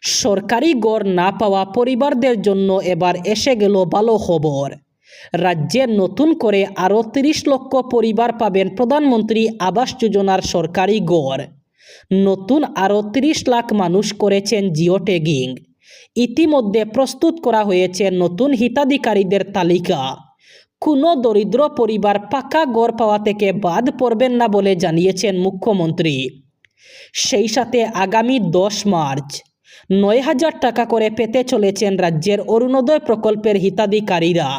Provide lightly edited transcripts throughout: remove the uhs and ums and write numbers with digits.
সরকারি ঘর না পাওয়া পরিবারদের জন্য এবার এসে গেল ভালো খবর। রাজ্যে নতুন করে আরও ৩০ লক্ষ পরিবার পাবেন প্রধানমন্ত্রী আবাস যোজনার সরকারি ঘর। নতুন আরও ৩০ লাখ মানুষ করেছেন জিও ট্যাগিং। ইতিমধ্যে প্রস্তুত করা হয়েছে নতুন হিতাধিকারীদের তালিকা। কোনো দরিদ্র পরিবার পাকা ঘর পাওয়া থেকে বাদ পড়বেন না বলে জানিয়েছেন মুখ্যমন্ত্রী। সেই সাথে আগামী ১০ মার্চ ৯,০০০ টাকা করে পেতে চলেছেন রাজ্যের অরুণোদয় প্রকল্পের হিতাধিকারীরা।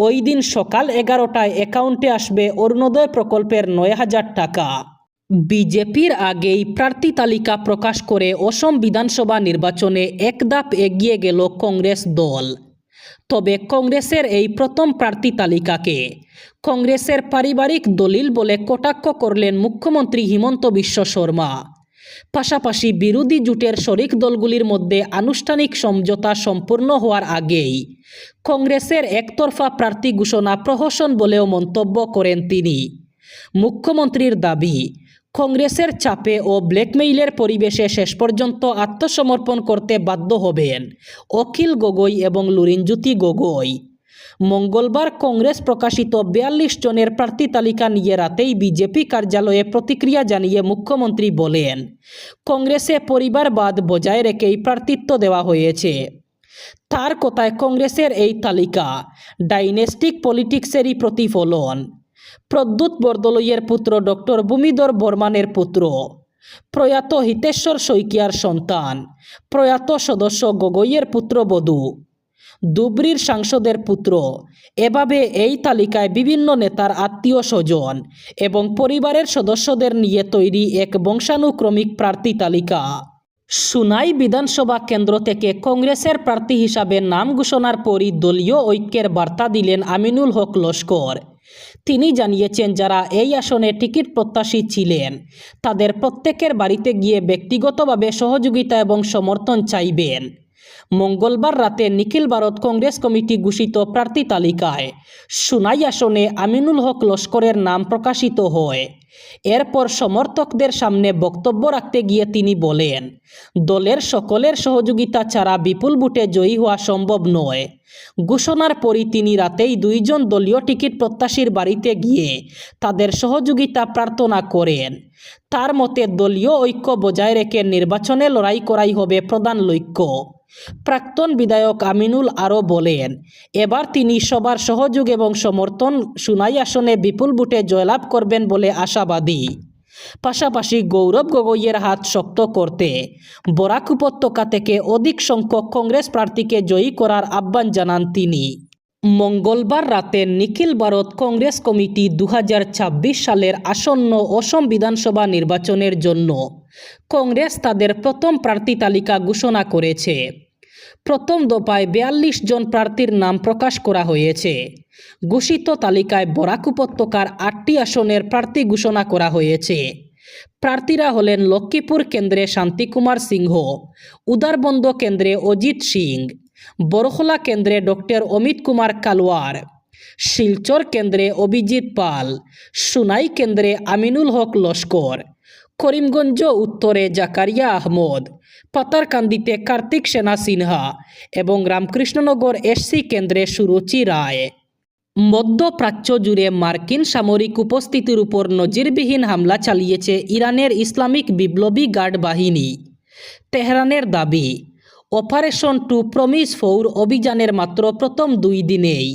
ওই দিন সকাল ১১টায় অ্যাকাউন্টে আসবে অরুণোদয় প্রকল্পের ৯,০০০ টাকা। বিজেপির আগেই প্রার্থী তালিকা প্রকাশ করে অসম বিধানসভা নির্বাচনে এক ধাপ এগিয়ে গেল কংগ্রেস দল। তবে কংগ্রেসের এই প্রথম প্রার্থী তালিকাকে কংগ্রেসের পারিবারিক দলিল বলে কটাক্ষ করলেন মুখ্যমন্ত্রী হিমন্ত বিশ্ব শর্মা। পাশাপাশি বিরোধী জোটের শরিক দলগুলির মধ্যে আনুষ্ঠানিক সমঝোতা সম্পূর্ণ হওয়ার আগেই কংগ্রেসের একতরফা প্রার্থী ঘোষণা প্রহসন বলেও মন্তব্য করেন তিনি। মুখ্যমন্ত্রীর দাবি, কংগ্রেসের চাপে ও ব্ল্যাকমেইলের পরিবেশে শেষ পর্যন্ত আত্মসমর্পণ করতে বাধ্য হবেন অখিল গগৈ এবং লুরিনজ্যোতি গগৈ। মঙ্গলবার কংগ্রেস প্রকাশিত ৪২ জনের প্রার্থী তালিকা নিয়ে রাতেই বিজেপি কার্যালয়ে প্রতিক্রিয়া জানিয়ে মুখ্যমন্ত্রী বলেন, কংগ্রেসে পরিবারবাদ বজায় রেখেই প্রার্থিত্ব দেওয়া হয়েছে। তার কথায় কংগ্রেসের এই তালিকা ডাইনেস্টিক পলিটিক্সেরই প্রতিফলন। প্রদ্যুৎ বরদলৈয়ের পুত্র ডক্টর ভূমিধর বর্মানের পুত্র, প্রয়াত হিতেশ্বর শইকিয়ার সন্তান, প্রয়াত সদস্য গগৈয়ের পুত্রবধূ, ধুবড়ীর সাংসদের পুত্র, এভাবে এই তালিকায় বিভিন্ন নেতার আত্মীয় স্বজন এবং পরিবারের সদস্যদের নিয়ে তৈরি এক বংশানুক্রমিক প্রার্থী তালিকা। সুনাই বিধানসভা কেন্দ্র থেকে কংগ্রেসের প্রার্থী হিসাবে নাম ঘোষণার পরই দলীয় ঐক্যের বার্তা দিলেন আমিনুল হক লস্কর। তিনি জানিয়েছেন, যারা এই আসনে টিকিট প্রত্যাশী ছিলেন তাদের প্রত্যেকের বাড়িতে গিয়ে ব্যক্তিগতভাবে সহযোগিতা এবং সমর্থন চাইবেন। মঙ্গলবার রাতে নিখিল ভারত কংগ্রেস কমিটি ঘোষিত প্রার্থী তালিকায় সুনাই আসনে আমিনুল হক লস্করের নাম প্রকাশিত হয়। এরপর সমর্থকদের সামনে বক্তব্য রাখতে গিয়ে তিনি বলেন, দলের সকলের সহযোগিতা ছাড়া বিপুল ভোটে জয়ী হওয়া সম্ভব নয়। ঘোষণার পরই তিনি রাতেই ২ জন দলীয় টিকিট প্রত্যাশীর বাড়িতে গিয়ে তাদের সহযোগিতা প্রার্থনা করেন। তার মতে দলীয় ঐক্য বজায় রেখে নির্বাচনে লড়াই করাই হবে প্রধান লক্ষ্য। প্রাক্তন বিধায়ক আমিনুল আরও বলেন, এবার তিনি সবার সহযোগ এবং সমর্থন সুনাই আসনে বিপুল ভোটে জয়লাভ করবেন বলে আশাবাদী। পাশাপাশি গৌরব গগৈয়ের হাত শক্ত করতে বরাক উপত্যকা থেকে অধিক সংখ্যক কংগ্রেস প্রার্থীকে জয়ী করার আহ্বান জানান তিনি। মঙ্গলবার রাতে নিখিল ভারত কংগ্রেস কমিটি ২০২৬ সালের আসন্ন অসম বিধানসভা নির্বাচনের জন্য কংগ্রেস তাদের প্রথম প্রার্থী তালিকা ঘোষণা করেছে। প্রথম দফায় ৪২ জন প্রার্থীর নাম প্রকাশ করা হয়েছে। ঘোষিত তালিকায় বরাক উপত্যকার ৮টি আসনের প্রার্থী ঘোষণা করা হয়েছে। প্রার্থীরা হলেন লক্ষ্মীপুর কেন্দ্রে শান্তিকুমার সিংহ, উদারবন্দ কেন্দ্রে অজিত সিং, বরখলা কেন্দ্রে ডক্টর অমিত কুমার কালওয়ার, শিলচর কেন্দ্রে অভিজিৎ পাল, সুনাই কেন্দ্রে আমিনুল হক লস্কর, করিমগঞ্জ উত্তরে জাকারিয়া আহমদ, পাতারকান্দিতে কার্তিক সেনা সিনহা এবং রামকৃষ্ণনগর এসসি কেন্দ্রে সুরুচি রায়। মধ্যপ্রাচ্য জুড়ে মার্কিন সামরিক উপস্থিতির উপর নজিরবিহীন হামলা চালিয়েছে ইরানের ইসলামিক বিপ্লবী গার্ড বাহিনী। তেহরানের দাবি, অপারেশন টু প্রমিস ফৌর অভিযানের মাত্র প্রথম ২ দিনেই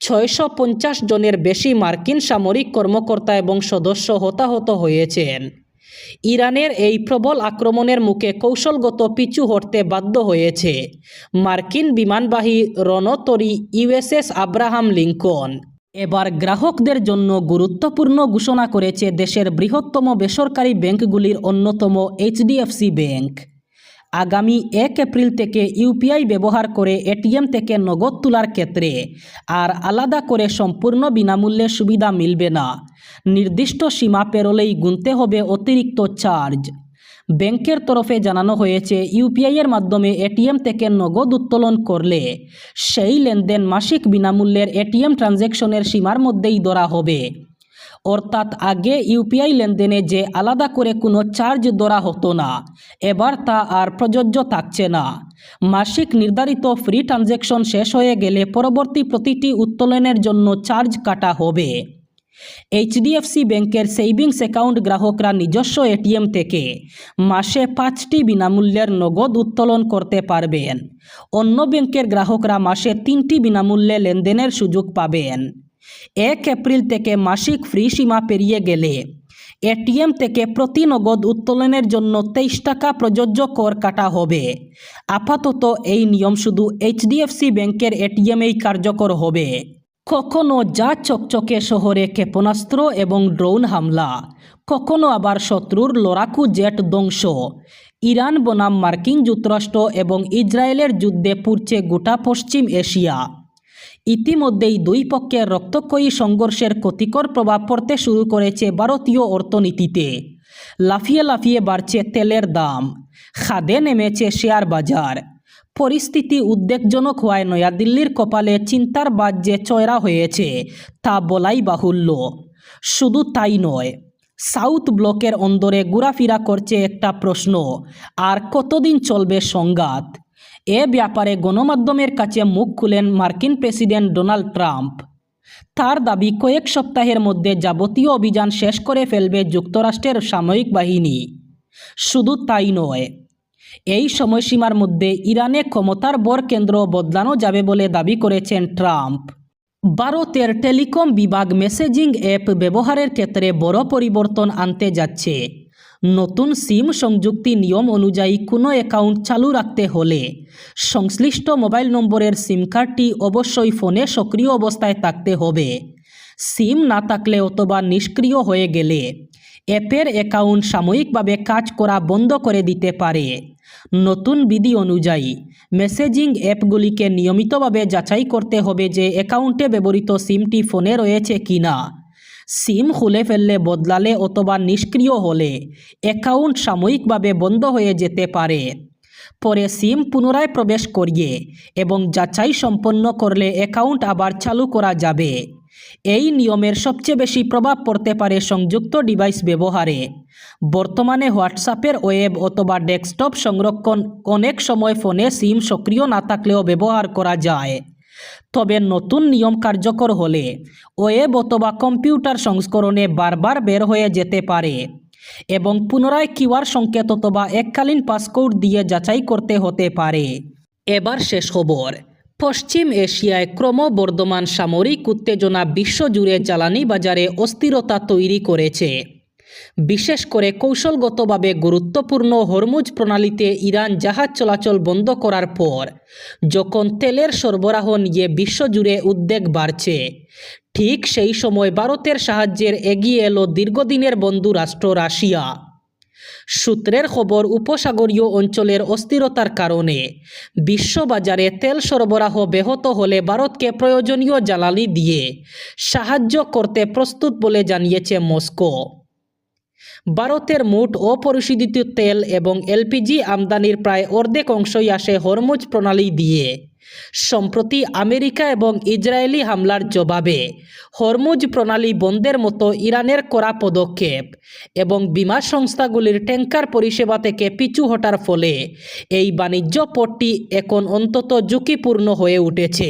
৬৫০ জনের বেশি মার্কিন সামরিক কর্মকর্তা এবং সদস্য হতাহত হয়েছেন। ইরানের এই প্রবল আক্রমণের মুখে কৌশলগত পিছু হটতে বাধ্য হয়েছে মার্কিন বিমানবাহী রণতরী ইউএসএস আব্রাহাম লিঙ্কন। এবার গ্রাহকদের জন্য গুরুত্বপূর্ণ ঘোষণা করেছে দেশের বৃহত্তম বেসরকারি ব্যাংকগুলির অন্যতম এইচডিএফসি ব্যাংক। আগামী ১ এপ্রিল থেকে ইউপিআই ব্যবহার করে এটিএম থেকে নগদ তোলার ক্ষেত্রে আর আলাদা করে সম্পূর্ণ বিনামূল্যে সুবিধা মিলবে না। নির্দিষ্ট সীমা পেরোলেই গুনতে হবে অতিরিক্ত চার্জ। ব্যাংকের তরফে জানানো হয়েছে, ইউপিআইয়ের মাধ্যমে এটিএম থেকে নগদ উত্তোলন করলে সেই লেনদেন মাসিক বিনামূল্যের এটিএম ট্রানজ্যাকশনের সীমার মধ্যেই ধরা হবে। অর্থাৎ আগে ইউপিআই লেনদেনে যে আলাদা করে কোনো চার্জ ধরা হতো না, এবার তা আর প্রযোজ্য থাকছে না। মাসিক নির্ধারিত ফ্রি ট্রানজ্যাকশন শেষ হয়ে গেলে পরবর্তী প্রতিটি উত্তোলনের জন্য চার্জ কাটা হবে। এইচডিএফসি ব্যাংকের সেভিংস অ্যাকাউন্ট গ্রাহকরা নিজস্ব এটিএম থেকে মাসে 5টি বিনামূল্যের নগদ উত্তোলন করতে পারবেন। অন্য ব্যাংকের গ্রাহকরা মাসে 3টি বিনামূল্যে লেনদেনের সুযোগ পাবেন। 1 এপ্রিল থেকে মাসিক ফ্রি সীমা পেরিয়ে গেলে এটিএম থেকে প্রতি নগদ উত্তোলনের জন্য 23 টাকা প্রযোজ্য কর কাটা হবে। আপাতত এই নিয়ম শুধু এইচডিএফসি ব্যাংকের এটিএমেই কার্যকর হবে। কখনো যা চকচকে শহরে ক্ষেপণাস্ত্র এবং ড্রোন হামলা, কখনো আবার শত্রুর লড়াকু জেট ধ্বংস। ইরান বনাম মার্কিন যুক্তরাষ্ট্র এবং ইসরায়েলের যুদ্ধে পুড়ছে গোটা পশ্চিম এশিয়া। ইতিমধ্যেই দুই পক্ষের রক্তক্ষয়ী সংঘর্ষের ক্ষতিকর প্রভাব পড়তে শুরু করেছে ভারতীয় অর্থনীতিতে। লাফিয়ে লাফিয়ে বাড়ছে তেলের দাম, খাদে নেমেছে শেয়ার বাজার। পরিস্থিতি উদ্বেগজনক হওয়ায় নয়াদিল্লির কপালে চিন্তার বাজ যে চয়রা হয়েছে তা বলাই বাহুল্য। শুধু তাই নয়, সাউথ ব্লকের অন্দরে ঘোরাফেরা করছে একটা প্রশ্ন, আর কতদিন চলবে সংঘাত? এ ব্যাপারে গণমাধ্যমের কাছে মুখ খুলেন মার্কিন প্রেসিডেন্ট ডোনাল্ড ট্রাম্প। তার দাবি কয়েক সপ্তাহের মধ্যে যাবতীয় অভিযান শেষ করে ফেলবে যুক্তরাষ্ট্রের সামরিক বাহিনী। শুধু তাই নয়, এই সময়সীমার মধ্যে ইরানে ক্ষমতার ভর কেন্দ্র বদলানো যাবে বলে দাবি করেছেন ট্রাম্প। ভারতের টেলিকম বিভাগ মেসেজিং অ্যাপ ব্যবহারের ক্ষেত্রে বড় পরিবর্তন আনতে যাচ্ছে। নতুন সিম সংযুক্তি নিয়ম অনুযায়ী কোনো অ্যাকাউন্ট চালু রাখতে হলে সংশ্লিষ্ট মোবাইল নম্বরের সিম কার্ডটি অবশ্যই ফোনে সক্রিয় অবস্থায় থাকতে হবে। সিম না থাকলে অথবা নিষ্ক্রিয় হয়ে গেলে অ্যাপের অ্যাকাউন্ট সাময়িকভাবে কাজ করা বন্ধ করে দিতে পারে। নতুন বিধি অনুযায়ী মেসেজিং অ্যাপগুলিকে নিয়মিতভাবে যাচাই করতে হবে যে অ্যাকাউন্টে ব্যবহৃত সিমটি ফোনে রয়েছে কিনা। সিম খুলে ফেললে, বদলালে অথবা নিষ্ক্রিয় হলে অ্যাকাউন্ট সাময়িকভাবে বন্ধ হয়ে যেতে পারে। পরে সিম পুনরায় প্রবেশ করিয়ে এবং যাচাই সম্পন্ন করলে অ্যাকাউন্ট আবার চালু করা যাবে। এই নিয়মের সবচেয়ে বেশি প্রভাব পড়তে পারে সংযুক্ত ডিভাইস ব্যবহারে। বর্তমানে হোয়াটসঅ্যাপের ওয়েব অথবা ডেস্কটপ সংরক্ষণ অনেক সময় ফোনে সিম সক্রিয় না থাকলেও ব্যবহার করা যায়। তবে নতুন নিয়ম কার্যকর হলে ওয়েব অথবা কম্পিউটার সংস্করণে বারবার বের হয়ে যেতে পারে এবং পুনরায় কিউআর সংকেত অথবা এককালীন পাসকোড দিয়ে যাচাই করতে হতে পারে। এবার শেষ খবর। পশ্চিম এশিয়ায় ক্রমবর্ধমান সামরিক উত্তেজনা বিশ্বজুড়ে জ্বালানি বাজারে অস্থিরতা তৈরি করেছে। বিশেষ করে কৌশলগতভাবে গুরুত্বপূর্ণ হরমুজ প্রণালীতে ইরান জাহাজ চলাচল বন্ধ করার পর যখন তেলের সরবরাহ নিয়ে বিশ্বজুড়ে উদ্বেগ বাড়ছে, ঠিক সেই সময় ভারতের সাহায্যের এগিয়ে এলো দীর্ঘদিনের বন্ধু রাষ্ট্র রাশিয়া। সূত্রের খবর, উপসাগরীয় অঞ্চলের অস্থিরতার কারণে বিশ্ববাজারে তেল সরবরাহ ব্যাহত হলে ভারতকে প্রয়োজনীয় জ্বালানি দিয়ে সাহায্য করতে প্রস্তুত বলে জানিয়েছে মস্কো। ভারতের মোট অপরিশোধিত তেল এবং এলপিজি আমদানির প্রায় অর্ধেক অংশই আসে হরমুজ প্রণালী দিয়ে। সম্প্রতি আমেরিকা এবং ইসরায়েলি হামলার জবাবে হরমুজ প্রণালী বন্ধের মতো ইরানের কড়া পদক্ষেপ এবং বিমা সংস্থাগুলির ট্যাঙ্কার পরিষেবা থেকে পিছু হটার ফলে এই বাণিজ্য পথটি এখন অন্তত ঝুঁকিপূর্ণ হয়ে উঠেছে।